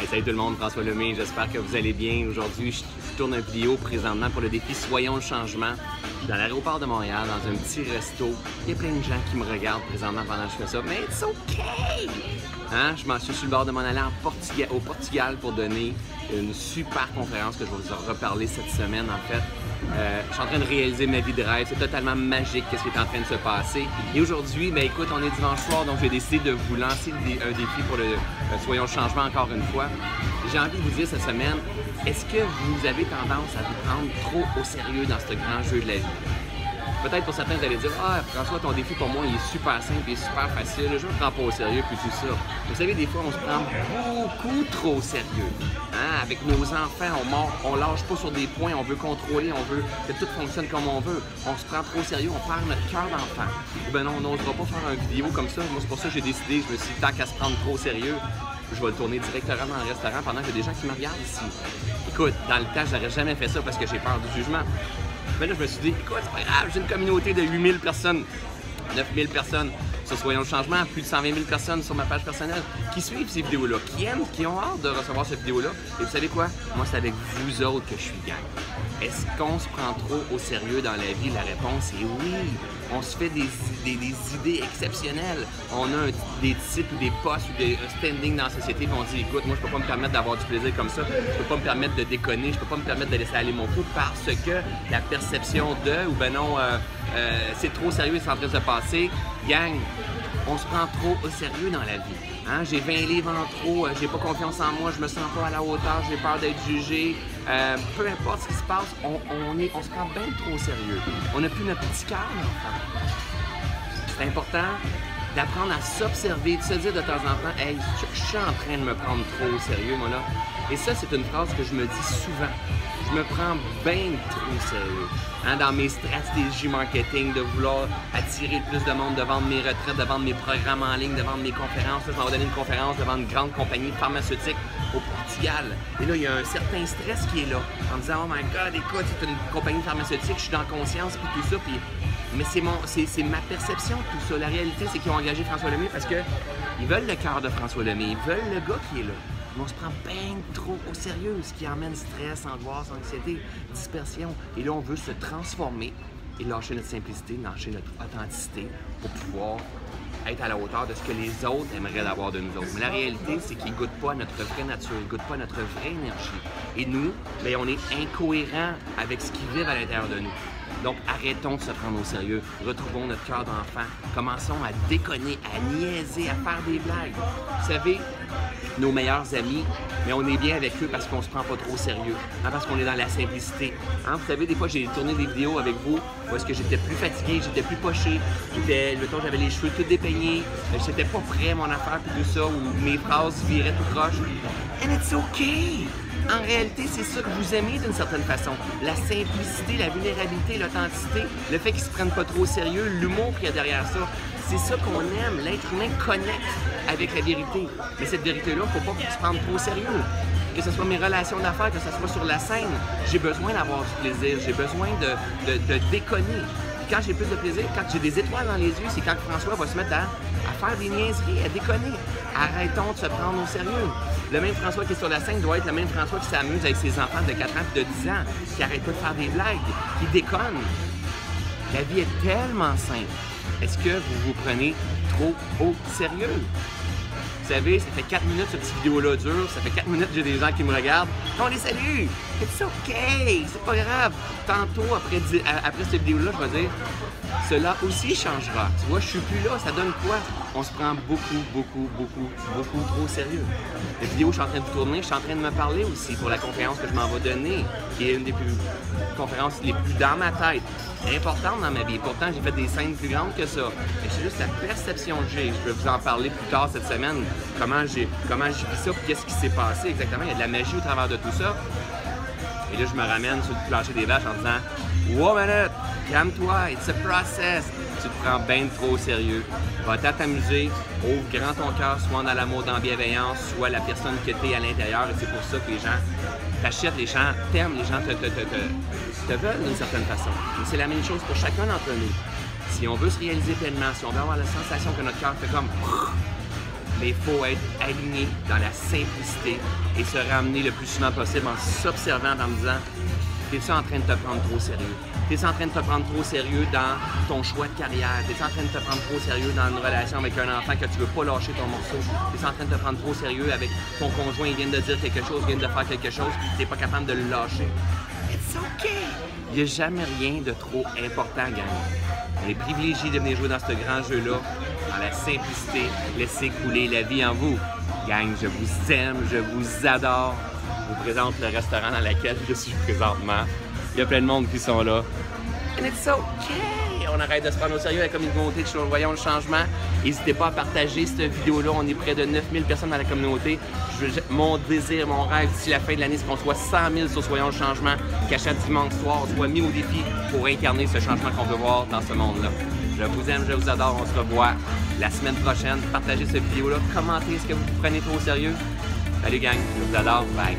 Hey, salut tout le monde, François Lemay, j'espère que vous allez bien. Aujourd'hui, je tourne une vidéo présentement pour le défi Soyons le changement. Je suis dans l'aéroport de Montréal, dans un petit resto. Il y a plein de gens qui me regardent présentement pendant que je fais ça, mais it's okay! Hein? Je suis sur le bord de m'en aller au Portugal pour donner une super conférence que je vais vous en reparler cette semaine en fait. Je suis en train de réaliser ma vie de rêve, c'est totalement magique ce qui est en train de se passer. Et aujourd'hui, ben écoute, on est dimanche soir, donc j'ai décidé de vous lancer un défi pour le Soyons le changement encore une fois. J'ai envie de vous dire cette semaine, est-ce que vous avez tendance à vous prendre trop au sérieux dans ce grand jeu de la vie? Peut-être pour certains, vous allez dire « Ah, François, ton défi pour moi, il est super simple, il est super facile, je me prends pas au sérieux, puis tout ça. » Vous savez, des fois, on se prend beaucoup trop au sérieux. Hein? Avec nos enfants, on lâche pas sur des points, on veut contrôler, on veut que tout fonctionne comme on veut. On se prend trop au sérieux, on perd notre cœur d'enfant. Ben non, on n'osera pas faire une vidéo comme ça. Moi, c'est pour ça que j'ai décidé, je me suis dit, tant qu'à se prendre trop au sérieux, je vais le tourner directement dans le restaurant pendant qu'il y a des gens qui me regardent ici. Écoute, dans le temps, j'aurais jamais fait ça parce que j'ai peur du jugement. Mais là, je me suis dit, écoute, c'est pas grave, j'ai une communauté de 8000 personnes, 9000 personnes sur Soyons le changement, plus de 120 000 personnes sur ma page personnelle qui suivent ces vidéos-là, qui aiment, qui ont hâte de recevoir cette vidéo-là. Et vous savez quoi? Moi, c'est avec vous autres que je suis gang. Est-ce qu'on se prend trop au sérieux dans la vie? La réponse est oui. On se fait des idées exceptionnelles. On a des titres ou des postes ou des standing dans la société et on dit, écoute, moi, je peux pas me permettre d'avoir du plaisir comme ça. Je peux pas me permettre de déconner. Je peux pas me permettre de laisser aller mon coup parce que la perception de, ou ben non, c'est trop sérieux, c'est en train de se passer. Gang, on se prend trop au sérieux dans la vie. Hein? J'ai 20 livres en trop, j'ai pas confiance en moi, je me sens pas à la hauteur, j'ai peur d'être jugé. Peu importe ce qui se passe, on se prend bien trop au sérieux. On n'a plus notre petit cœur, l'enfant. C'est important d'apprendre à s'observer, de se dire de temps en temps, hey, je suis en train de me prendre trop au sérieux, moi là. Et ça, c'est une phrase que je me dis souvent. Je me prends bien trop au sérieux. Hein, dans mes stratégies marketing, de vouloir attirer le plus de monde, de vendre mes retraites, de vendre mes programmes en ligne, de vendre mes conférences. Là, je m'en vais donner une conférence devant une grande compagnie pharmaceutique au Portugal. Et là, il y a un certain stress qui est là, en me disant « Oh my God, écoute, c'est une compagnie pharmaceutique, je suis dans conscience, puis tout ça. » Mais c'est ma perception de tout ça. La réalité, c'est qu'ils ont engagé François Lemay parce qu'ils veulent le cœur de François Lemay, ils veulent le gars qui est là. Mais on se prend bien trop au sérieux, ce qui emmène stress, angoisse, anxiété, dispersion. Et là, on veut se transformer et lâcher notre simplicité, lâcher notre authenticité pour pouvoir être à la hauteur de ce que les autres aimeraient avoir de nous autres. Mais la réalité, c'est qu'ils ne goûtent pas notre vraie nature, ils ne goûtent pas notre vraie énergie. Et nous, bien, on est incohérents avec ce qu'ils vivent à l'intérieur de nous. Donc, arrêtons de se prendre au sérieux. Retrouvons notre cœur d'enfant. Commençons à déconner, à niaiser, à faire des blagues. Vous savez, nos meilleurs amis, mais on est bien avec eux parce qu'on se prend pas trop au sérieux, hein, parce qu'on est dans la simplicité. Hein, vous savez, des fois, j'ai tourné des vidéos avec vous où est-ce que j'étais plus fatigué, j'étais plus poché, j'avais les cheveux tout dépeignés, j'étais pas prêt à mon affaire, puis tout ça, où mes phrases viraient tout croche. And it's okay! En réalité, c'est ça que vous aimez d'une certaine façon. La simplicité, la vulnérabilité, l'authenticité, le fait qu'ils ne se prennent pas trop au sérieux, l'humour qu'il y a derrière ça. C'est ça qu'on aime. L'être humain connecte avec la vérité. Mais cette vérité-là, il ne faut pas se prendre trop au sérieux. Que ce soit mes relations d'affaires, que ce soit sur la scène, j'ai besoin d'avoir du plaisir, j'ai besoin de déconner. Quand j'ai plus de plaisir, quand j'ai des étoiles dans les yeux, c'est quand François va se mettre à faire des niaiseries, à déconner. Arrêtons de se prendre au sérieux. Le même François qui est sur la scène doit être le même François qui s'amuse avec ses enfants de 4 ans et de 10 ans, qui arrête pas de faire des blagues, qui déconne. La vie est tellement simple. Est-ce que vous vous prenez trop au sérieux? Vous savez, ça fait 4 minutes que cette vidéo-là dure, ça fait 4 minutes que j'ai des gens qui me regardent. On les salue! It's okay! C'est pas grave! Tantôt, après cette vidéo-là, je vais dire, cela aussi changera. Tu vois, je suis plus là, ça donne quoi? On se prend beaucoup trop au sérieux. La vidéo que je suis en train de tourner, je suis en train de me parler aussi pour la conférence que je m'en vais donner, qui est une des conférences les plus dans ma tête, importante dans ma vie. Pourtant, j'ai fait des scènes plus grandes que ça. Mais c'est juste la perception que j'ai. Je vais vous en parler plus tard cette semaine, comment j'ai vis ça, puis qu'est-ce qui s'est passé exactement. Il y a de la magie au travers de tout ça. Et là, je me ramène sur le plancher des vaches en disant « Wow, minute, calme-toi, it's a process. » Tu te prends bien trop au sérieux. Va-t'en t'amuser, ouvre grand ton cœur, soit dans l'amour, dans la bienveillance, soit la personne que tu es à l'intérieur. Et c'est pour ça que les gens t'achètent, les gens t'aiment, les gens te veulent d'une certaine façon. Mais c'est la même chose pour chacun d'entre nous. Si on veut se réaliser pleinement, si on veut avoir la sensation que notre cœur fait comme mais il faut être aligné dans la simplicité et se ramener le plus souvent possible en s'observant, en me disant « T'es-tu en train de te prendre trop au sérieux? T'es-tu en train de te prendre trop au sérieux dans ton choix de carrière? T'es-tu en train de te prendre trop au sérieux dans une relation avec un enfant que tu veux pas lâcher ton morceau? T'es-tu en train de te prendre trop au sérieux avec ton conjoint, il vient de dire quelque chose, il vient de faire quelque chose, puis t'es pas capable de le lâcher? It's okay! Il n'y a jamais rien de trop important, gang. On est privilégié de venir jouer dans ce grand jeu-là, dans la simplicité, laissez couler la vie en vous. Gang, je vous aime, je vous adore. Je vous présente le restaurant dans lequel je suis présentement. Il y a plein de monde qui sont là. And it's okay! On arrête de se prendre au sérieux avec la communauté de Voyons le changement. N'hésitez pas à partager cette vidéo-là. On est près de 9000 personnes dans la communauté. Mon désir, mon rêve d'ici la fin de l'année, c'est qu'on soit 100 000 sur Voyons le changement, qu'à chaque dimanche soir, on soit mis au défi pour incarner ce changement qu'on veut voir dans ce monde-là. Je vous aime, je vous adore. On se revoit la semaine prochaine. Partagez cette vidéo-là. Commentez ce que vous prenez trop au sérieux. Salut gang, je vous adore. Bye!